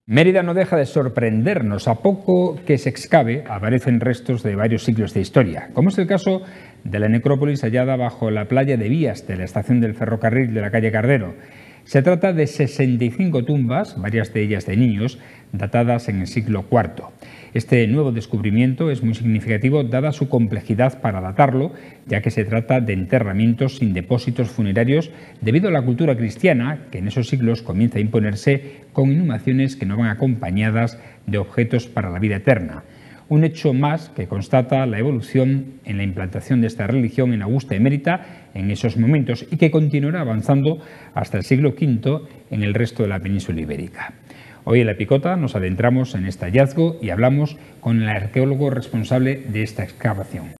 Mérida no deja de sorprendernos. A poco que se excave, aparecen restos de varios siglos de historia, como es el caso de la necrópolis hallada bajo la playa de Vías de la estación del ferrocarril de la calle Cardero. Se trata de 65 tumbas, varias de ellas de niños, datadas en el siglo IV. Este nuevo descubrimiento es muy significativo dada su complejidad para datarlo, ya que se trata de enterramientos sin depósitos funerarios debido a la cultura cristiana, que en esos siglos comienza a imponerse con inhumaciones que no van acompañadas de objetos para la vida eterna. Un hecho más que constata la evolución en la implantación de esta religión en Augusta Emérita en esos momentos y que continuará avanzando hasta el siglo V en el resto de la península ibérica. Hoy en La Picota nos adentramos en este hallazgo y hablamos con el arqueólogo responsable de esta excavación.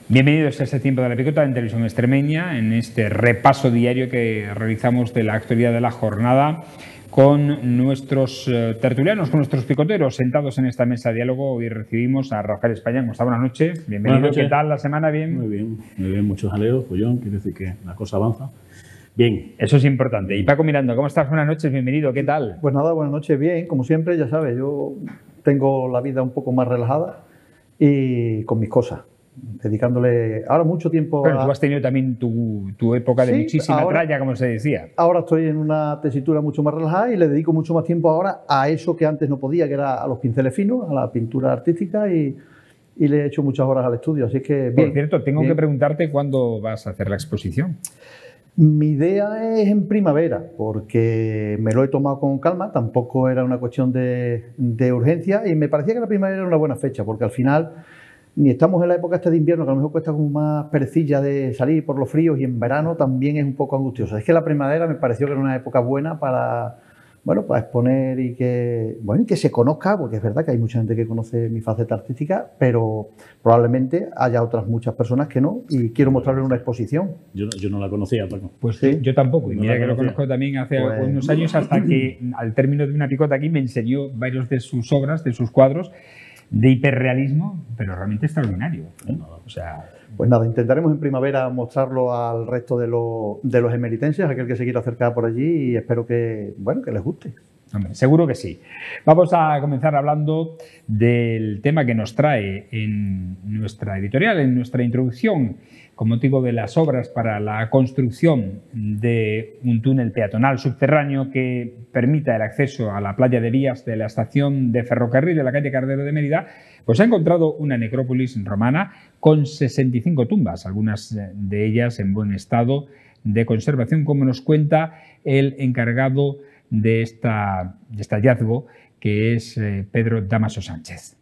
Bienvenidos a este tiempo de La Picota en Televisión Extremeña, en este repaso diario que realizamos de la actualidad de la jornada con nuestros tertulianos, con nuestros picoteros sentados en esta mesa de diálogo. Hoy recibimos a Rafael España. ¿Cómo está? Buenas noches. Bienvenido. Buenas noches. ¿Qué tal la semana? ¿Bien? Muy bien. Muchos jaleos, follón, quiere decir que la cosa avanza. Bien. Eso es importante. Y Paco Miranda, ¿cómo estás? Buenas noches, bienvenido. ¿Qué tal? Pues nada, buenas noches, bien. Como siempre, ya sabes, yo tengo la vida un poco más relajada y con mis cosas, dedicándole ahora mucho tiempo. Pero tú has tenido también tu época de muchísima tralla, como se decía. Ahora estoy en una tesitura mucho más relajada y le dedico mucho más tiempo ahora a eso que antes no podía, que era a los pinceles finos, a la pintura artística y le he hecho muchas horas al estudio, así que bien. Por cierto, tengo que preguntarte cuándo vas a hacer la exposición. Mi idea es en primavera, porque me lo he tomado con calma, tampoco era una cuestión de urgencia y me parecía que la primavera era una buena fecha, porque al final ni estamos en la época esta de invierno, que a lo mejor cuesta como más perecilla de salir por los fríos, y en verano también es un poco angustioso. Es que la primavera me pareció que era una época buena para, bueno, para exponer y que se conozca, porque es verdad que hay mucha gente que conoce mi faceta artística, pero probablemente haya otras muchas personas que no, y quiero mostrarle una exposición. Yo no la conocía, Paco. Pues sí, yo tampoco, y mira que lo conozco también hace unos años, hasta que al término de una picota aquí me enseñó varios de sus obras, de sus cuadros, de hiperrealismo, pero realmente extraordinario, ¿eh? O sea, pues nada, intentaremos en primavera mostrarlo al resto de los emeritenses, aquel que se quiera acercar por allí, y espero que, bueno, que les guste. Hombre, seguro que sí. Vamos a comenzar hablando del tema que nos trae en nuestra editorial, en nuestra introducción, con motivo de las obras para la construcción de un túnel peatonal subterráneo que permita el acceso a la playa de Vías de la estación de ferrocarril de la calle Cardero de Mérida. Pues ha encontrado una necrópolis romana con 65 tumbas, algunas de ellas en buen estado de conservación, como nos cuenta el encargado de este hallazgo, que es Pedro Damaso Sánchez.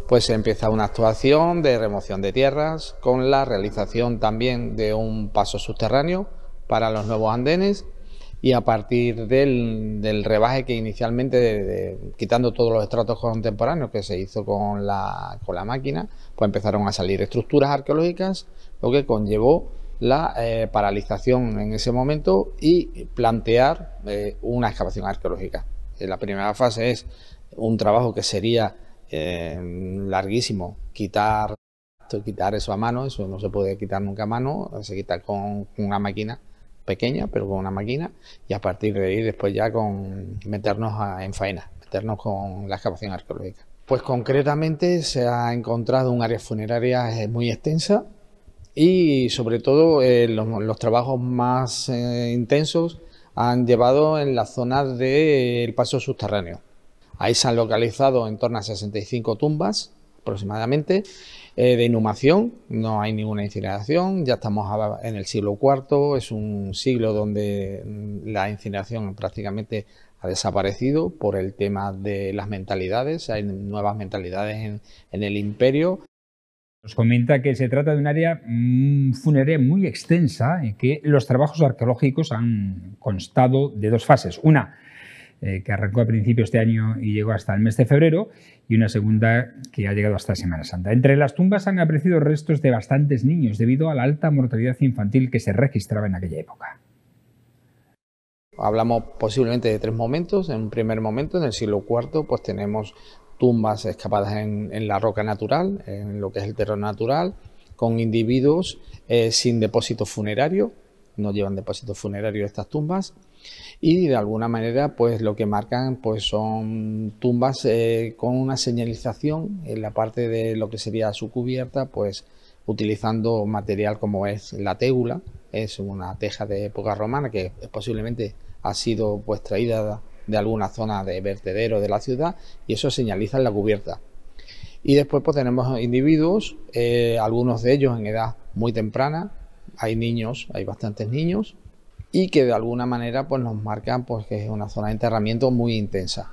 Pues empieza una actuación de remoción de tierras con la realización también de un paso subterráneo para los nuevos andenes, y a partir del rebaje que inicialmente, quitando todos los estratos contemporáneos que se hizo con la máquina, pues empezaron a salir estructuras arqueológicas, lo que conllevó la paralización en ese momento y plantear una excavación arqueológica. La primera fase es un trabajo que sería larguísimo, quitar eso a mano, eso no se puede quitar nunca a mano, se quita con una máquina pequeña, pero con una máquina, y a partir de ahí después ya meternos en faena, meternos con la excavación arqueológica. Pues concretamente se ha encontrado un área funeraria muy extensa y sobre todo los trabajos más intensos han llevado en la zona del paso subterráneo. Ahí se han localizado en torno a 65 tumbas aproximadamente de inhumación, no hay ninguna incineración, ya estamos en el siglo IV, es un siglo donde la incineración prácticamente ha desaparecido por el tema de las mentalidades, hay nuevas mentalidades en el imperio. Nos comenta que se trata de un área funeraria muy extensa, en que los trabajos arqueológicos han constado de dos fases. Una, que arrancó a principios de año y llegó hasta el mes de febrero, y una segunda que ha llegado hasta Semana Santa. Entre las tumbas han aparecido restos de bastantes niños debido a la alta mortalidad infantil que se registraba en aquella época. Hablamos posiblemente de 3 momentos. En un primer momento, en el siglo IV, pues tenemos tumbas excavadas en la roca natural, en lo que es el terreno natural, con individuos sin depósito funerario, no llevan depósito funerario estas tumbas, y de alguna manera pues lo que marcan pues son tumbas con una señalización en la parte de lo que sería su cubierta, pues utilizando material como es la tégula. Es una teja de época romana que posiblemente ha sido pues traída de alguna zona de vertedero de la ciudad, y eso señaliza en la cubierta. Y después pues tenemos individuos, algunos de ellos en edad muy temprana, hay niños, hay bastantes niños, y que de alguna manera pues nos marcan pues que es una zona de enterramiento muy intensa.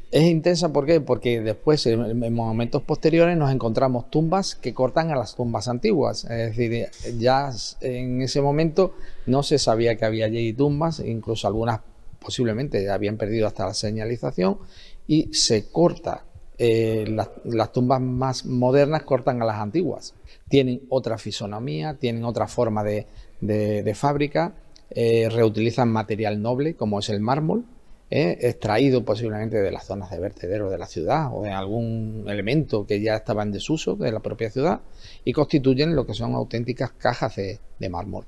Es intensa, ¿por qué? Porque después en momentos posteriores nos encontramos tumbas que cortan a las tumbas antiguas. Es decir, ya en ese momento no se sabía que había allí tumbas, incluso algunas posiblemente habían perdido hasta la señalización, y se corta. Las tumbas más modernas cortan a las antiguas. Tienen otra fisonomía, tienen otra forma de fábrica, reutilizan material noble como es el mármol, extraído posiblemente de las zonas de vertedero de la ciudad o de algún elemento que ya estaba en desuso de la propia ciudad, y constituyen lo que son auténticas cajas de mármol.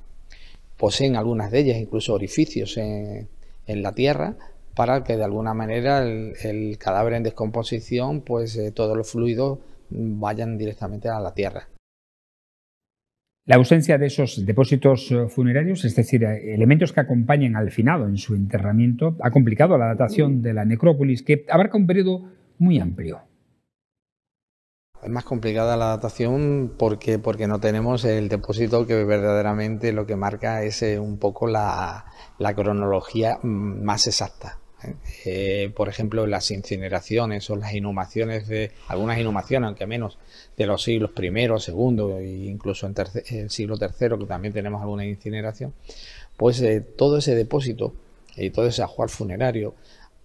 Poseen algunas de ellas incluso orificios en la tierra para que de alguna manera el cadáver en descomposición, pues todos los fluidos vayan directamente a la tierra. La ausencia de esos depósitos funerarios, es decir, elementos que acompañan al finado en su enterramiento, ha complicado la datación de la necrópolis, que abarca un periodo muy amplio. Es más complicada la datación porque no tenemos el depósito que verdaderamente lo que marca es un poco la cronología más exacta. Por ejemplo, las incineraciones o las inhumaciones algunas inhumaciones, aunque menos, de los siglos I, II e incluso en el siglo III, que también tenemos alguna incineración, pues todo ese depósito y todo ese ajuar funerario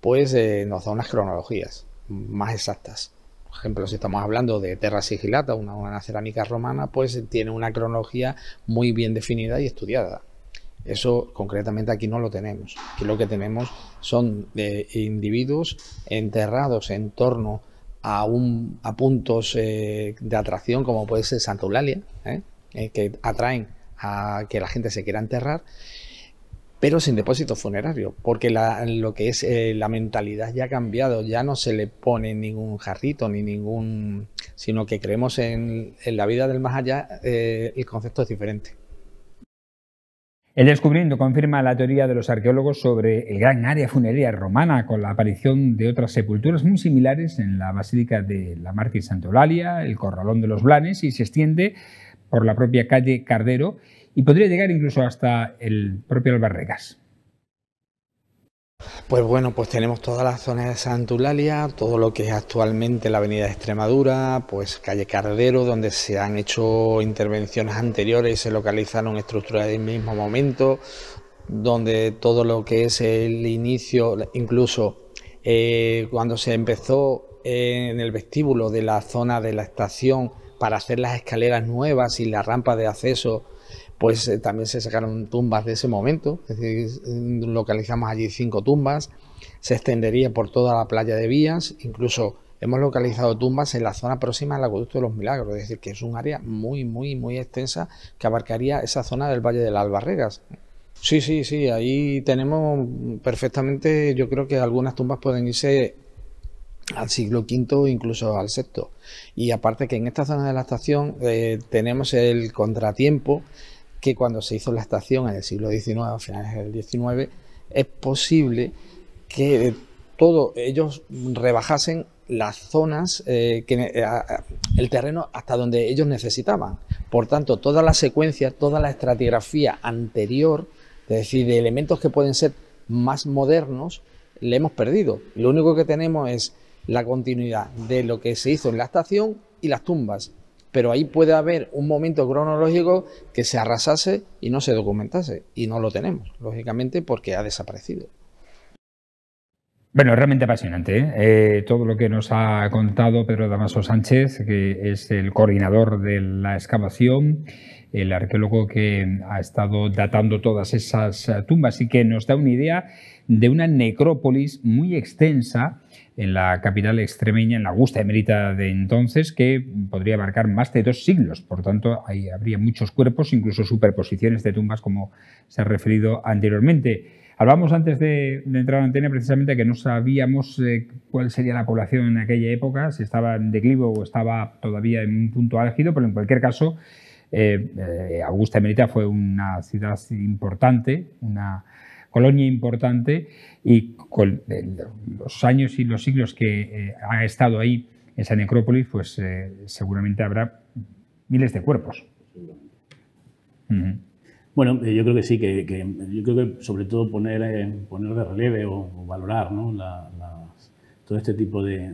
pues nos da unas cronologías más exactas. Por ejemplo, si estamos hablando de terra sigillata, una cerámica romana, pues tiene una cronología muy bien definida y estudiada. Eso concretamente aquí no lo tenemos. Aquí lo que tenemos son individuos enterrados en torno a puntos de atracción, como puede ser Santa Eulalia, que atraen a que la gente se quiera enterrar, pero sin depósito funerario, porque lo que es la mentalidad ya ha cambiado. Ya no se le pone ningún jarrito ni ningún, sino que creemos en la vida del más allá. El concepto es diferente. El descubrimiento confirma la teoría de los arqueólogos sobre el gran área funeraria romana, con la aparición de otras sepulturas muy similares en la Basílica de la Mártir Santa Eulalia, el Corralón de los Blanes, y se extiende por la propia calle Cardero y podría llegar incluso hasta el propio Albarregas. Pues bueno, pues tenemos toda la zona de Santa Eulalia, todo lo que es actualmente la avenida de Extremadura, pues calle Cardero, donde se han hecho intervenciones anteriores y se localizaron estructuras del mismo momento, donde todo lo que es el inicio, incluso cuando se empezó en el vestíbulo de la zona de la estación para hacer las escaleras nuevas y la rampa de acceso, pues también se sacaron tumbas de ese momento. Es decir, localizamos allí 5 tumbas, se extendería por toda la playa de Vías, incluso hemos localizado tumbas en la zona próxima al Acueducto de los Milagros, es decir, que es un área muy extensa que abarcaría esa zona del Valle de las Albarregas. Sí, ahí tenemos perfectamente, yo creo que algunas tumbas pueden irse al siglo V, incluso al VI. Y aparte que en esta zona de la estación tenemos el contratiempo que cuando se hizo la estación en el siglo XIX, a finales del XIX, es posible que ellos rebajasen las zonas, el terreno hasta donde ellos necesitaban. Por tanto, toda la secuencia, toda la estratigrafía anterior, es decir, de elementos que pueden ser más modernos, le hemos perdido. Lo único que tenemos es la continuidad de lo que se hizo en la estación y las tumbas. Pero ahí puede haber un momento cronológico que se arrasase y no se documentase, y no lo tenemos, lógicamente, porque ha desaparecido. Bueno, realmente apasionante, ¿eh? Todo lo que nos ha contado Pedro Damaso Sánchez, que es el coordinador de la excavación, el arqueólogo que ha estado datando todas esas tumbas y que nos da una idea de una necrópolis muy extensa en la capital extremeña, en la Augusta Emerita de entonces, que podría abarcar más de 2 siglos. Por tanto, ahí habría muchos cuerpos, incluso superposiciones de tumbas, como se ha referido anteriormente. Hablamos antes de entrar a antena precisamente que no sabíamos cuál sería la población en aquella época, si estaba en declive o estaba todavía en un punto álgido, pero en cualquier caso, Augusta Emerita fue una ciudad importante, una colonia importante, y con los años y los siglos que ha estado ahí esa necrópolis, pues seguramente habrá miles de cuerpos. Bueno, yo creo que sí, yo creo que sobre todo poner de relieve o valorar, ¿no? todo este tipo de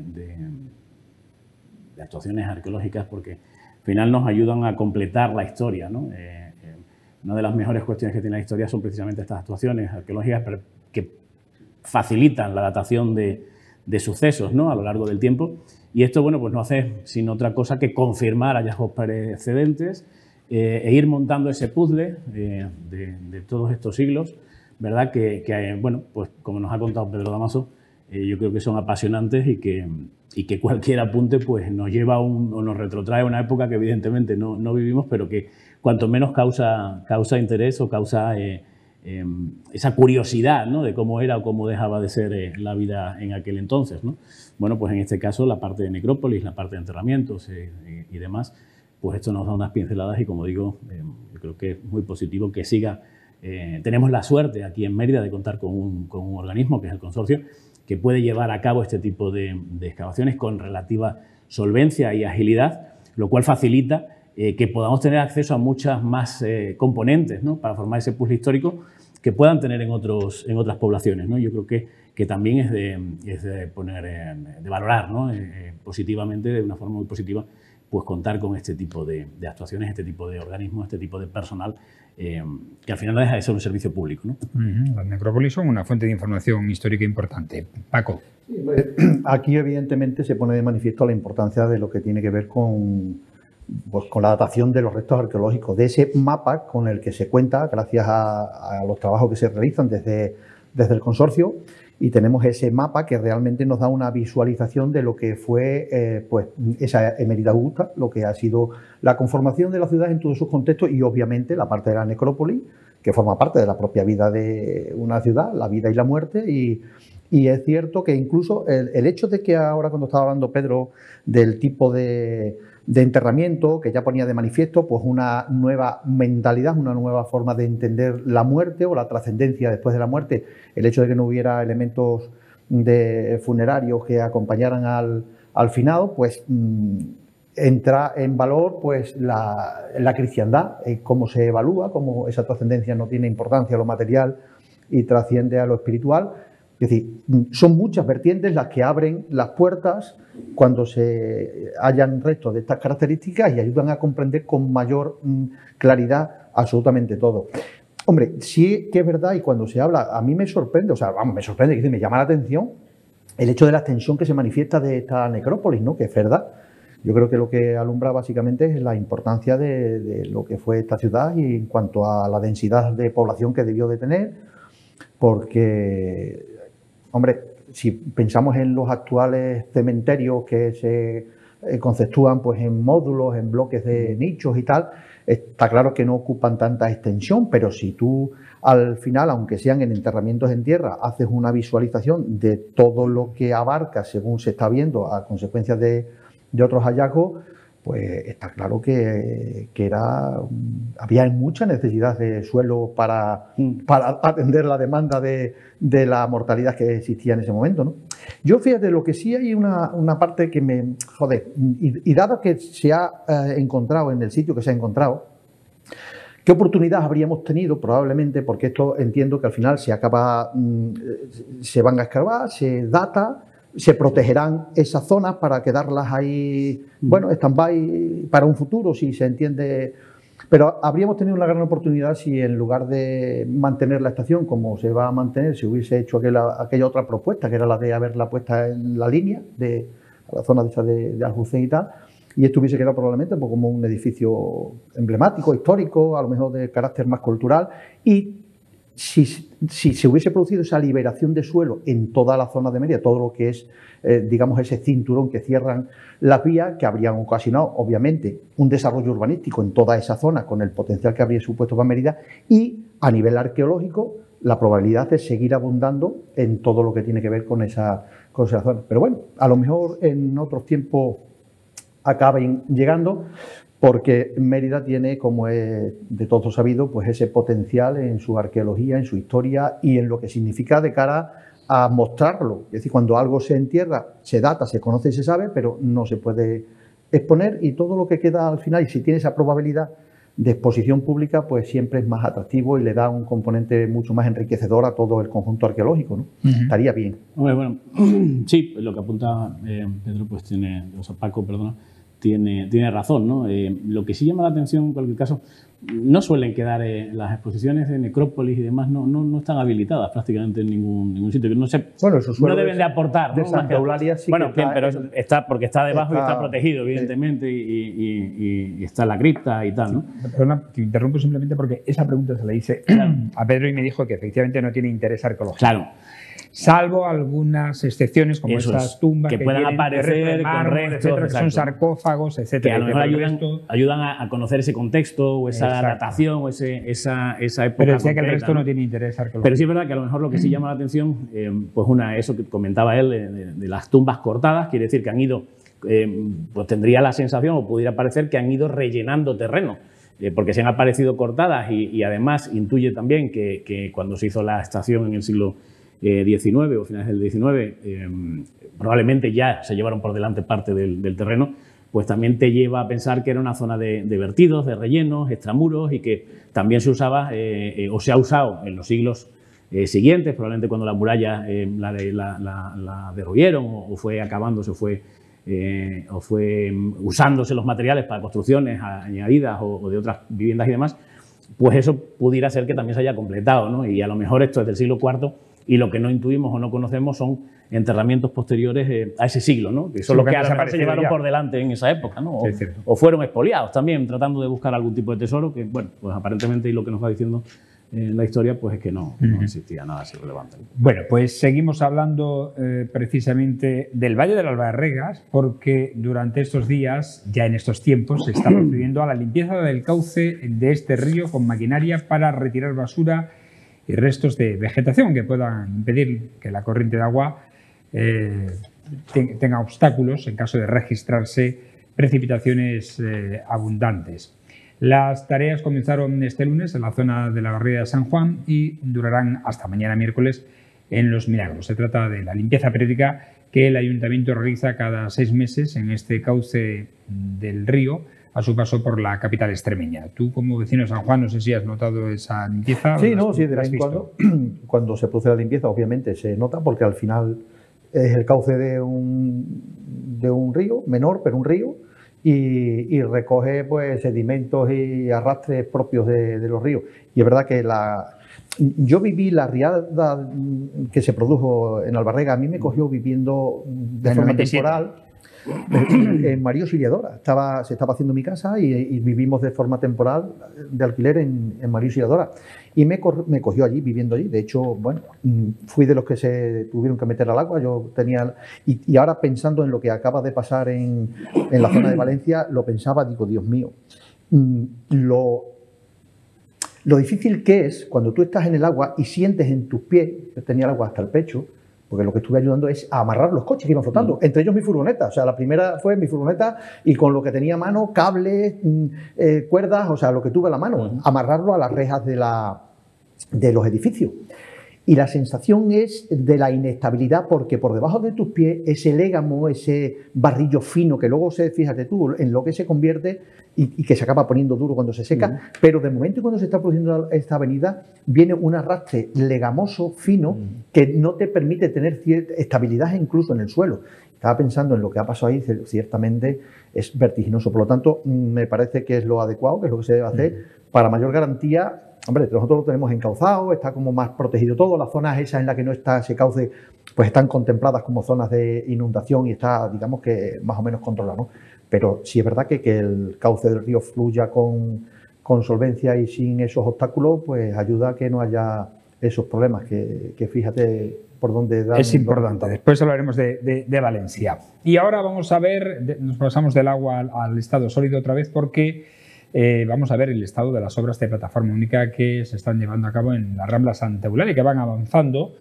actuaciones arqueológicas, porque al final nos ayudan a completar la historia, ¿no? Una de las mejores cuestiones que tiene la historia son precisamente estas actuaciones arqueológicas que facilitan la datación de sucesos, ¿no? A lo largo del tiempo. Y esto, bueno, pues no hace sino otra cosa que confirmar hallazgos precedentes e ir montando ese puzzle de todos estos siglos, ¿verdad? Que bueno, pues como nos ha contado Pedro Damaso, yo creo que son apasionantes y que cualquier apunte pues nos lleva o nos retrotrae a una época que evidentemente no vivimos, pero que cuanto menos causa interés o causa esa curiosidad, ¿no? De cómo era o cómo dejaba de ser la vida en aquel entonces, ¿no? Bueno, pues en este caso la parte de necrópolis, la parte de enterramientos y demás, pues esto nos da unas pinceladas y, como digo, yo creo que es muy positivo que siga. Tenemos la suerte aquí en Mérida de contar con un organismo que es el consorcio, que puede llevar a cabo este tipo de excavaciones con relativa solvencia y agilidad, lo cual facilita que podamos tener acceso a muchas más componentes, ¿no? Para formar ese puzzle histórico que puedan tener en otras poblaciones, ¿no? Yo creo que también es de poner, de valorar, ¿no? Positivamente, de una forma muy positiva, pues contar con este tipo de actuaciones, este tipo de organismos, este tipo de personal, que al final no deja de ser un servicio público, ¿no? Las necrópolis son una fuente de información histórica importante. Paco. Aquí evidentemente se pone de manifiesto la importancia de lo que tiene que ver con la datación de los restos arqueológicos, de ese mapa con el que se cuenta gracias a los trabajos que se realizan desde el consorcio, y tenemos ese mapa que realmente nos da una visualización de lo que fue pues esa Emerita Augusta, lo que ha sido la conformación de la ciudad en todos sus contextos, y obviamente la parte de la necrópolis, que forma parte de la propia vida de una ciudad, la vida y la muerte. Y es cierto que incluso el hecho de que ahora, cuando estaba hablando Pedro del tipo de enterramiento, que ya ponía de manifiesto pues una nueva mentalidad, una nueva forma de entender la muerte o la trascendencia después de la muerte, el hecho de que no hubiera elementos funerarios que acompañaran al finado, pues entra en valor pues la cristiandad, cómo se evalúa, cómo esa trascendencia no tiene importancia a lo material y trasciende a lo espiritual. Es decir, son muchas vertientes las que abren las puertas cuando se hallan restos de estas características y ayudan a comprender con mayor claridad absolutamente todo. Hombre, sí que es verdad, y cuando se habla, a mí me sorprende, me llama la atención el hecho de la extensión que se manifiesta de esta necrópolis, ¿no? Que es verdad. Yo creo que lo que alumbra básicamente es la importancia de lo que fue esta ciudad y en cuanto a la densidad de población que debió de tener, porque, hombre, si pensamos en los actuales cementerios que se conceptúan pues en módulos, en bloques de nichos y tal, está claro que no ocupan tanta extensión, pero si tú al final, aunque sean en enterramientos en tierra, haces una visualización de todo lo que abarca según se está viendo a consecuencia de otros hallazgos, pues está claro que había mucha necesidad de suelo para atender la demanda de la mortalidad que existía en ese momento, ¿no? Yo, fíjate, lo que sí hay una parte que me jode, y dado que se ha encontrado en el sitio que se ha encontrado, ¿qué oportunidad habríamos tenido? Probablemente, porque esto entiendo que al final se van a escarbar, se data, se protegerán esas zonas para quedarlas ahí, bueno, stand-by para un futuro, si se entiende. Pero habríamos tenido una gran oportunidad si en lugar de mantener la estación como se va a mantener, se hubiese hecho aquella otra propuesta, que era la de haberla puesta en la línea de la zona de Aljucén y tal, y esto hubiese quedado probablemente pues, como un edificio emblemático, histórico, a lo mejor de carácter más cultural, y si se hubiese producido esa liberación de suelo en toda la zona de Mérida, todo lo que es, digamos, ese cinturón que cierran las vías, que habrían ocasionado, obviamente, un desarrollo urbanístico en toda esa zona con el potencial que habría supuesto para Mérida, y a nivel arqueológico, la probabilidad de seguir abundando en todo lo que tiene que ver con esa zona. Pero bueno, a lo mejor en otros tiempos acaben llegando, porque Mérida tiene, como es de todos sabido, pues ese potencial en su arqueología, en su historia y en lo que significa de cara a mostrarlo. Es decir, cuando algo se entierra, se data, se conoce y se sabe, pero no se puede exponer, y todo lo que queda al final, y si tiene esa probabilidad de exposición pública, pues siempre es más atractivo y le da un componente mucho más enriquecedor a todo el conjunto arqueológico, ¿no? Estaría bien. Bueno, sí, lo que apunta Pedro, pues Paco, perdona, tiene razón, ¿no? Lo que sí llama la atención en cualquier caso, no suelen quedar las exposiciones de necrópolis y demás, no están habilitadas prácticamente en ningún sitio. No sé, bueno, eso no deben de aportar, de ¿no? Santa Eulalia sí. Bueno, bien, pero está porque está debajo y está protegido, evidentemente, y está en la cripta y tal, ¿no? Perdona, te interrumpo simplemente porque esa pregunta se la hice a Pedro y me dijo que efectivamente no tiene interés arqueológico. Claro. Salvo algunas excepciones como esas tumbas que puedan aparecer con restos, etcétera, que son sarcófagos, etcétera. Que a lo mejor ayudan a conocer ese contexto o esa datación o esa época. Pero decía que el resto no tiene interés arqueológico. Pero sí es verdad que a lo mejor lo que sí llama la atención, pues eso que comentaba él, de las tumbas cortadas, quiere decir que han ido, pues tendría la sensación o pudiera parecer que han ido rellenando terreno. Porque se han aparecido cortadas y además intuye también que cuando se hizo la estación en el siglo XIX o finales del XIX, probablemente ya se llevaron por delante parte del terreno, pues también te lleva a pensar que era una zona de vertidos, de rellenos, extramuros, y que también se usaba o se ha usado en los siglos siguientes, probablemente cuando la muralla la derruyeron o fue acabándose, o fue usándose los materiales para construcciones añadidas o de otras viviendas y demás, pues eso pudiera ser que también se haya completado, ¿no? Y a lo mejor esto es del siglo IV, y lo que no intuimos o no conocemos son enterramientos posteriores a ese siglo, ¿no? Que son los que a lo mejor se llevaron por delante en esa época, ¿no? O fueron expoliados también, tratando de buscar algún tipo de tesoro, que, bueno, pues aparentemente, y lo que nos va diciendo la historia, pues es que no existía nada así relevante. Bueno, pues seguimos hablando precisamente del Valle de las Barregas, porque durante estos días, ya en estos tiempos, se está procediendo a la limpieza del cauce de este río con maquinaria para retirar basura y restos de vegetación que puedan impedir que la corriente de agua tenga obstáculos en caso de registrarse precipitaciones abundantes. Las tareas comenzaron este lunes en la zona de la barriada de San Juan y durarán hasta mañana miércoles en Los Milagros. Se trata de la limpieza periódica que el Ayuntamiento realiza cada 6 meses en este cauce del río a su paso por la capital extremeña. Tú, como vecino de San Juan, no sé si has notado esa limpieza. Sí, no, sí, de vez en cuando se produce la limpieza, obviamente se nota, porque al final es el cauce de un río, menor, pero un río, y recoge pues sedimentos y arrastres propios de los ríos. Y es verdad que yo viví la riada que se produjo en Albarrega, a mí me cogió viviendo de forma temporal en María Auxiliadora. Se estaba haciendo mi casa y vivimos de forma temporal de alquiler en María Auxiliadora. Y me cogió allí, viviendo allí. De hecho, bueno, fui de los que se tuvieron que meter al agua. Yo tenía... Y ahora, pensando en lo que acaba de pasar en la zona de Valencia, lo pensaba, digo, Dios mío, lo difícil que es cuando tú estás en el agua y sientes en tus pies, yo tenía el agua hasta el pecho, porque lo que estuve ayudando es a amarrar los coches que iban flotando, entre ellos mi furgoneta. O sea, la primera fue mi furgoneta y con lo que tenía a mano, cables, cuerdas, o sea, lo que tuve a la mano, amarrarlo a las rejas de los edificios. Y la sensación es de la inestabilidad, porque por debajo de tus pies ese légamo, ese barrillo fino que luego fíjate tú, en lo que se convierte y que se acaba poniendo duro cuando se seca, pero de momento cuando se está produciendo esta avenida viene un arrastre legamoso, fino, que no te permite tener cierta estabilidad incluso en el suelo. estaba pensando en lo que ha pasado ahí, ciertamente es vertiginoso. Por lo tanto, me parece que es lo adecuado, que es lo que se debe hacer para mayor garantía. Hombre, nosotros lo tenemos encauzado, está como más protegido todo. Las zonas esas en las que no está ese cauce, pues están contempladas como zonas de inundación y está, digamos que más o menos controlado, ¿no? Pero sí es verdad que el cauce del río fluya con solvencia y sin esos obstáculos, pues ayuda a que no haya esos problemas, que fíjate por dónde dan. Es importante. Después hablaremos de Valencia. Y ahora vamos a ver, nos pasamos del agua al estado sólido otra vez, porque vamos a ver el estado de las obras de plataforma única que se están llevando a cabo en la Rambla Santa Eulalia, que van avanzando,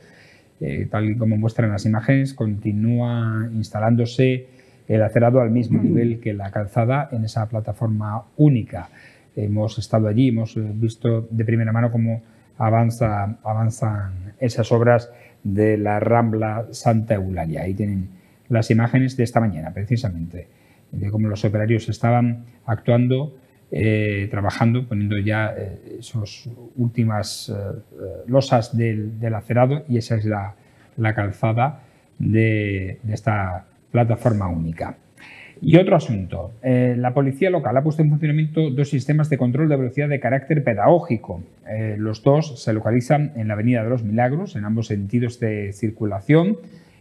tal y como muestran las imágenes. Continúa instalándose el acerado al mismo nivel que la calzada en esa plataforma única. Hemos estado allí, hemos visto de primera mano cómo avanzan esas obras de la Rambla Santa Eulalia. Ahí tienen las imágenes de esta mañana, precisamente, de cómo los operarios estaban actuando, trabajando, poniendo ya esas últimas losas del acerado, y esa es la calzada de esta plataforma única. Y otro asunto, la policía local ha puesto en funcionamiento 2 sistemas de control de velocidad de carácter pedagógico. Los 2 se localizan en la Avenida de los Milagros, en ambos sentidos de circulación.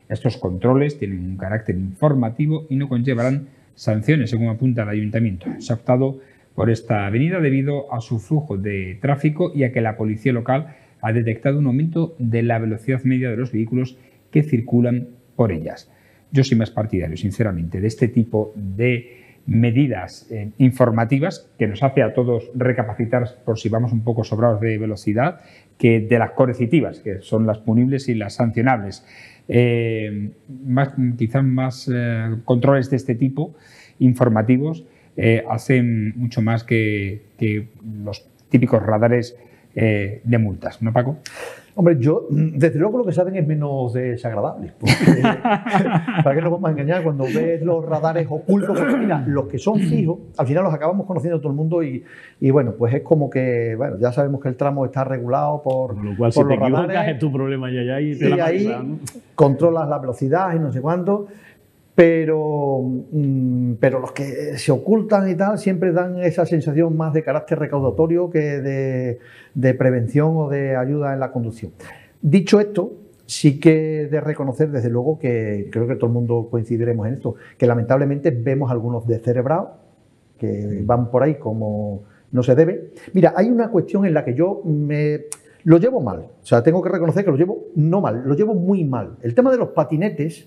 Estos controles tienen un carácter informativo y no conllevarán sanciones, según apunta el ayuntamiento. Se ha optado por esta avenida debido a su flujo de tráfico y a que la policía local ha detectado un aumento de la velocidad media de los vehículos que circulan por ellas. Yo soy más partidario, sinceramente, de este tipo de medidas informativas, que nos hace a todos recapacitar por si vamos un poco sobrados de velocidad, que de las coercitivas, que son las punibles y las sancionables. Quizás más controles de este tipo, informativos, hacen mucho más que los típicos radares de multas, ¿no, Paco? Hombre, yo, desde luego, lo que se hacen es menos desagradable. ¿Para qué nos vamos a engañar? Cuando ves los radares ocultos, porque mira, los que son fijos, al final los acabamos conociendo todo el mundo y bueno, pues es como que, bueno, ya sabemos que el tramo está regulado por lo cual, por si los te equivocas, radares, es tu problema y ahí controlas la velocidad y no sé cuánto. Pero los que se ocultan y tal siempre dan esa sensación más de carácter recaudatorio que de prevención o de ayuda en la conducción. Dicho esto, sí que de reconocer, desde luego, que creo que todo el mundo coincidiremos en esto, que lamentablemente vemos algunos descerebrados que van por ahí como no se debe. Mira, hay una cuestión en la que yo lo llevo mal, o sea, tengo que reconocer que lo llevo no mal, lo llevo muy mal. El tema de los patinetes...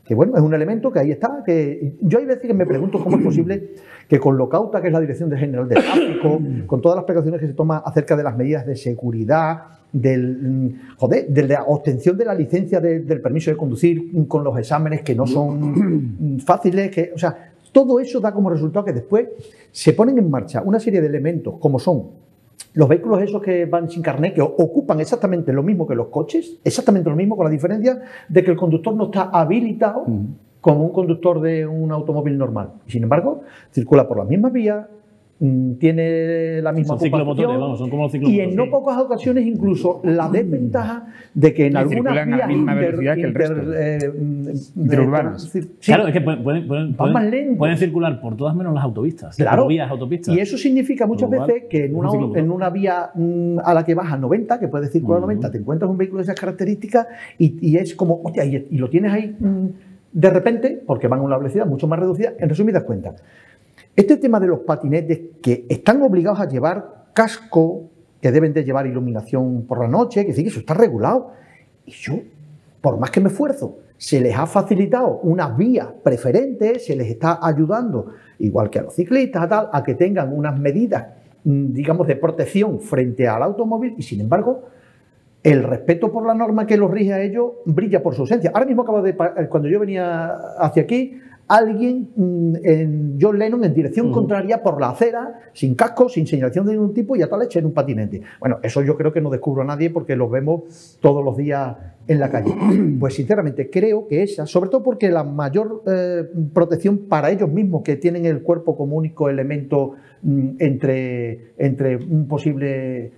que bueno, es un elemento que ahí está, que yo hay veces que me pregunto cómo es posible que con lo cauta que es la Dirección General de Tráfico, con todas las precauciones que se toman acerca de las medidas de seguridad, de la obtención de la licencia del permiso de conducir, con los exámenes que no son fáciles, o sea, todo eso da como resultado que después se ponen en marcha una serie de elementos como son los vehículos esos que van sin carnet, que ocupan exactamente lo mismo que los coches, exactamente lo mismo, con la diferencia de que el conductor no está habilitado como un conductor de un automóvil normal. Sin embargo, circula por las mismas vías, tiene la misma ocupación, son como los ciclomotores, y en no pocas ocasiones incluso la desventaja de que en algunas vías a la misma velocidad que el resto, interurbanas. Claro, es que pueden circular por todas menos las autopistas, claro, por vías autopistas. Y eso significa muchas veces que en una vía a la que vas a 90, que puedes circular a 90, te encuentras un vehículo de esas características y es como, hostia, y lo tienes ahí de repente, porque van a una velocidad mucho más reducida. En resumidas cuentas, este tema de los patinetes, que están obligados a llevar casco, que deben de llevar iluminación por la noche, que sí, que eso está regulado. Y yo, por más que me esfuerzo, se les ha facilitado unas vías preferentes, se les está ayudando, igual que a los ciclistas, a que tengan unas medidas, digamos, de protección frente al automóvil, y sin embargo, el respeto por la norma que los rige a ellos brilla por su ausencia. Ahora mismo cuando yo venía hacia aquí, alguien en John Lennon en dirección contraria por la acera, sin casco, sin señalización de ningún tipo y a tal leche en un patinete. Bueno, eso yo creo que no descubro a nadie porque los vemos todos los días en la calle. Pues sinceramente creo que esa, sobre todo porque la mayor protección para ellos mismos, que tienen el cuerpo como único elemento entre un posible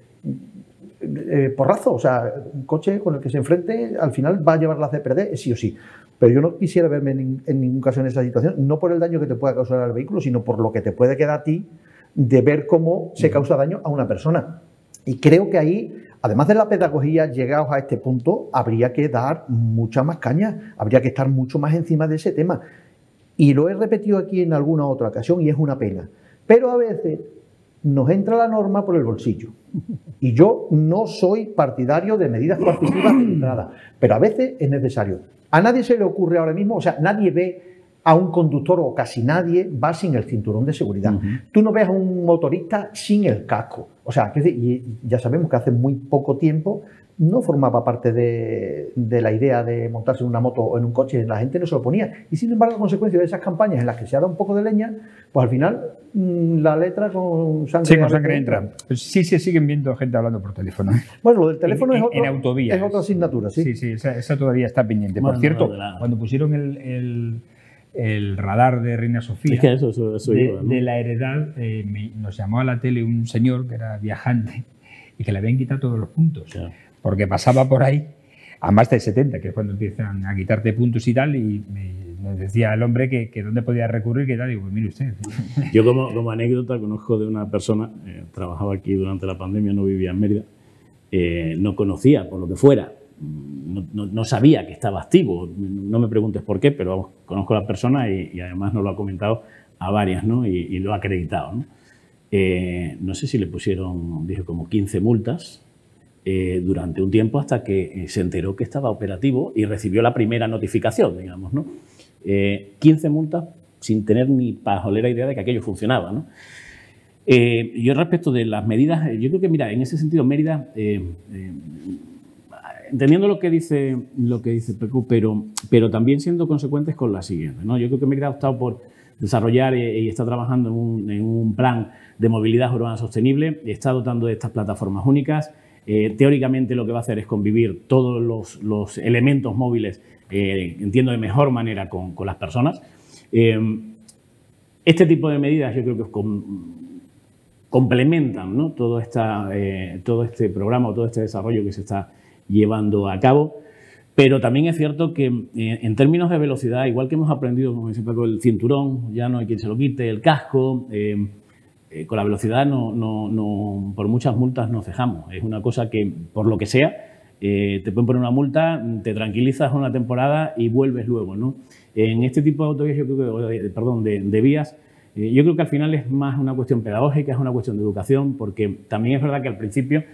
porrazo, o sea, un coche con el que se enfrente, al final va a llevar la CPRD, sí o sí. Pero yo no quisiera verme en ningún caso en esa situación, no por el daño que te pueda causar al vehículo, sino por lo que te puede quedar a ti de ver cómo se causa daño a una persona. Y creo que ahí, además de la pedagogía, llegados a este punto, habría que dar mucha más caña, habría que estar mucho más encima de ese tema. Y lo he repetido aquí en alguna otra ocasión y es una pena. Pero a veces nos entra la norma por el bolsillo. Y yo no soy partidario de medidas coercitivas de entrada, pero a veces es necesario. A nadie se le ocurre ahora mismo, o sea, nadie ve a un conductor, o casi nadie va sin el cinturón de seguridad. Tú no ves a un motorista sin el casco. O sea, y ya sabemos que hace muy poco tiempo no formaba parte de la idea de montarse en una moto o en un coche, la gente no se lo ponía. Y sin embargo, a consecuencia de esas campañas en las que se ha dado un poco de leña, pues al final la letra con sangre... Sí, con sangre entra. Sí, se siguen viendo gente hablando por teléfono. Bueno, lo del teléfono en autovía. Es otra asignatura, sí. Sí, esa todavía está pendiente. Por cierto, cuando pusieron el radar de Reina Sofía, es que eso iba, ¿no? de la Heredad, nos llamó a la tele un señor que era viajante y que le habían quitado todos los puntos. Claro. Porque pasaba por ahí a más de 70, que es cuando empiezan a quitarte puntos y tal, y me decía el hombre que dónde podía recurrir, que tal, digo, pues mire usted. Yo como anécdota conozco de una persona, trabajaba aquí durante la pandemia, no vivía en Mérida, no conocía, por lo que fuera, no sabía que estaba activo, no me preguntes por qué, pero vamos, conozco a la persona y además nos lo ha comentado a varias, ¿no? Y lo ha acreditado, ¿no? No sé si le pusieron, dije, como 15 multas, durante un tiempo hasta que se enteró que estaba operativo y recibió la primera notificación, digamos, ¿no? 15 multas sin tener ni pajolera idea de que aquello funcionaba, ¿no? Yo respecto de las medidas, yo creo que, mira, en ese sentido Mérida, entendiendo lo que dice Pecu, pero también siendo consecuentes con la siguiente, ¿no? Yo creo que Mérida ha optado por desarrollar y está trabajando en un plan de movilidad urbana sostenible, está dotando de estas plataformas únicas. Teóricamente lo que va a hacer es convivir todos los elementos móviles, entiendo, de mejor manera con las personas. Este tipo de medidas yo creo que complementan, ¿no? todo este programa o todo este desarrollo que se está llevando a cabo, pero también es cierto que en términos de velocidad, igual que hemos aprendido, como dice Paco, el cinturón, ya no hay quien se lo quite, el casco, con la velocidad por muchas multas no cejamos. Es una cosa que, por lo que sea, te pueden poner una multa, te tranquilizas una temporada y vuelves luego, ¿no? En este tipo de autovías, yo creo que, de vías, yo creo que al final es más una cuestión pedagógica, es una cuestión de educación, porque también es verdad que al principio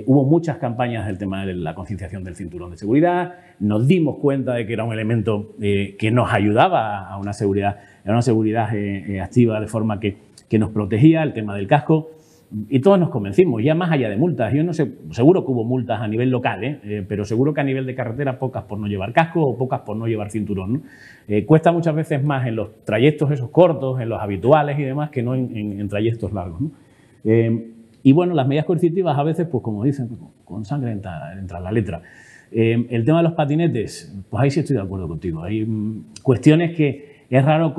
hubo muchas campañas del tema de la concienciación del cinturón de seguridad, nos dimos cuenta de que era un elemento que nos ayudaba a una seguridad activa, de forma que nos protegía, el tema del casco, y todos nos convencimos, ya más allá de multas. Yo no sé, seguro que hubo multas a nivel local, pero seguro que a nivel de carretera pocas por no llevar casco o pocas por no llevar cinturón, ¿no? Cuesta muchas veces más en los trayectos esos cortos, en los habituales y demás, que no en trayectos largos, ¿no? Y bueno, las medidas coercitivas a veces, pues como dicen, con sangre entra la letra. El tema de los patinetes, pues ahí sí estoy de acuerdo contigo. Hay cuestiones que es raro,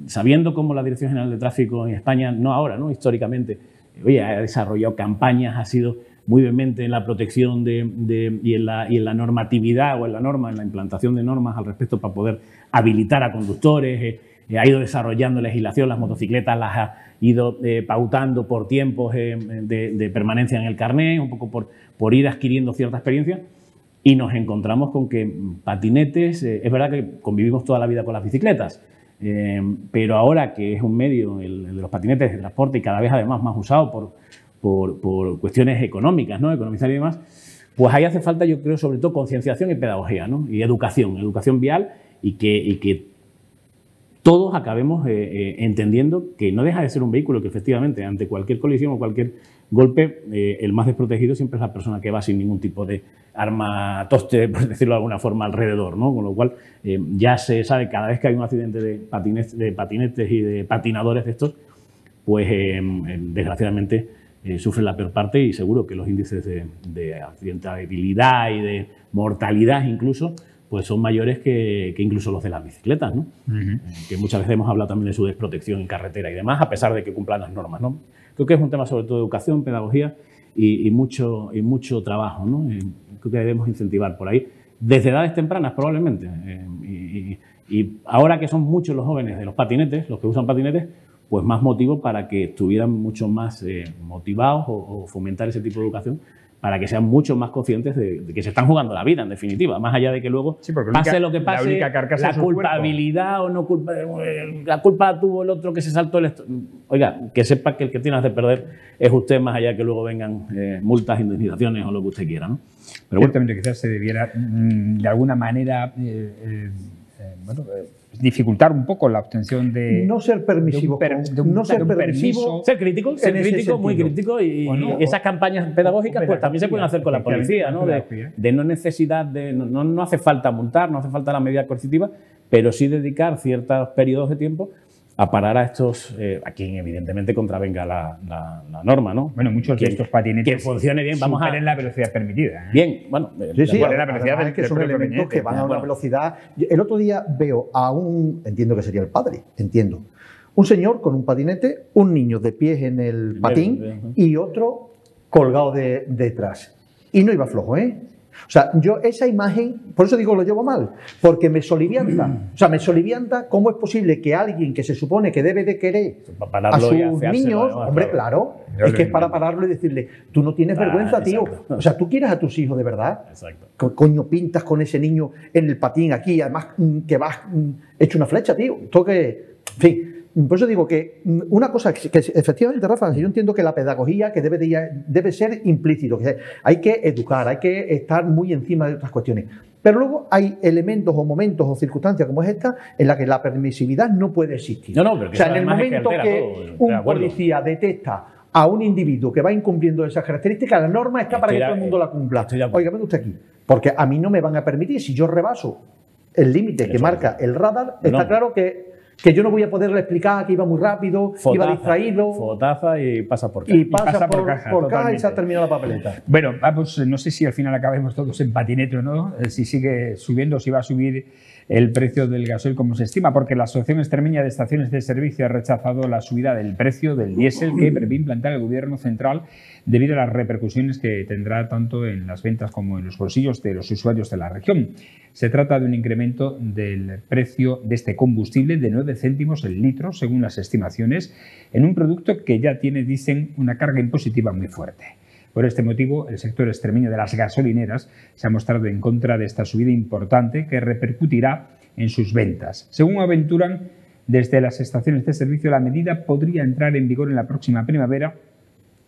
sabiendo cómo la Dirección General de Tráfico en España, no ahora, ¿no? Históricamente, oye, ha desarrollado campañas, ha sido muy vehemente en la protección y en la normatividad o en la implantación de normas al respecto para poder habilitar a conductores, ha ido desarrollando legislación, las motocicletas las ha ido pautando por tiempos de permanencia en el carnet, un poco por ir adquiriendo cierta experiencia. Y nos encontramos con que patinetes, es verdad que convivimos toda la vida con las bicicletas, pero ahora que es un medio, el de los patinetes de transporte, y cada vez además más usado por cuestiones económicas, ¿no? Economizar y demás, pues ahí hace falta, yo creo, sobre todo concienciación y pedagogía, ¿no? Y educación vial, y que todos acabemos entendiendo que no deja de ser un vehículo, que efectivamente ante cualquier colisión o cualquier golpe, el más desprotegido siempre es la persona que va sin ningún tipo de arma toste, por decirlo de alguna forma, alrededor, ¿no? Con lo cual ya se sabe, cada vez que hay un accidente de patinetes y de patinadores de estos, pues desgraciadamente sufren la peor parte, y seguro que los índices de accidentabilidad y de mortalidad incluso, pues son mayores que incluso los de las bicicletas, ¿no? Que muchas veces hemos hablado también de su desprotección en carretera y demás, a pesar de que cumplan las normas, ¿no? Creo que es un tema sobre todo de educación, pedagogía y mucho trabajo, ¿no? Creo que debemos incentivar por ahí. desde edades tempranas probablemente. Y ahora que son muchos los jóvenes de los patinetes, los que usan patinetes, pues más motivo para que estuvieran mucho más motivados o fomentar ese tipo de educación, para que sean mucho más conscientes de que se están jugando la vida, en definitiva, más allá de que luego pase lo que pase, la culpabilidad o no culpa, la culpa la tuvo el otro que se saltó el... Oiga, que sepa que el que tiene que perder es usted, más allá de que luego vengan multas, indemnizaciones o lo que usted quiera, ¿no? Pero ciertamente quizás se debiera de alguna manera dificultar un poco la obtención de... No ser permisivo. No ser permisivo. Ser crítico, muy crítico. Y esas campañas pedagógicas pues también se pueden hacer con la policía, ¿no? De no necesidad de... No hace falta multar, no hace falta la medida coercitiva, pero sí dedicar ciertos periodos de tiempo a parar a estos, a quien evidentemente contravenga la norma, ¿no? Bueno, muchos de estos patinetes que funcione bien, vamos a... la velocidad permitida. Bien, bueno... Sí, la velocidad es que son elementos que van a una velocidad... El otro día veo a entiendo que sería el padre, un señor con un patinete, un niño de pies en el patín y otro colgado detrás. Y no iba flojo, ¿eh? O sea, yo esa imagen, por eso digo lo llevo mal, porque me solivianta. O sea, me solivianta cómo es posible que alguien que se supone que debe de querer a sus niños, hombre, claro, es que es para pararlo y decirle, tú no tienes vergüenza, tío. O sea, tú quieres a tus hijos de verdad. Exacto. Coño, pintas con ese niño en el patín aquí, además que vas hecho una flecha, tío. Esto que, en fin. Por eso digo que una cosa que efectivamente, Rafa, yo entiendo que la pedagogía que debe ser implícito, que hay que educar, hay que estar muy encima de otras cuestiones. Pero luego hay elementos o momentos o circunstancias como esta en las que la permisividad no puede existir. Pero o sea, en el momento que un policía detecta a un individuo que va incumpliendo esas características, la norma está para que todo el mundo la cumpla. Oiga, venga usted aquí. Porque a mí no me van a permitir, si yo rebaso el límite que marca el radar, está claro que yo no voy a poderle explicar que iba muy rápido, iba distraído. Fotaza y pasa por caja. Y pasa por caja y se ha terminado la papeleta. Bueno, vamos, no sé si al final acabemos todos en patinete o no, si sigue subiendo, si va a subir el precio del gasoil como se estima, porque la Asociación Extremeña de Estaciones de Servicio ha rechazado la subida del precio del diésel que prevé implantar el Gobierno central debido a las repercusiones que tendrá tanto en las ventas como en los bolsillos de los usuarios de la región. Se trata de un incremento del precio de este combustible de 9 céntimos el litro, según las estimaciones, en un producto que ya tiene, dicen, una carga impositiva muy fuerte. Por este motivo, el sector extremeño de las gasolineras se ha mostrado en contra de esta subida importante que repercutirá en sus ventas. Según aventuran desde las estaciones de servicio, la medida podría entrar en vigor en la próxima primavera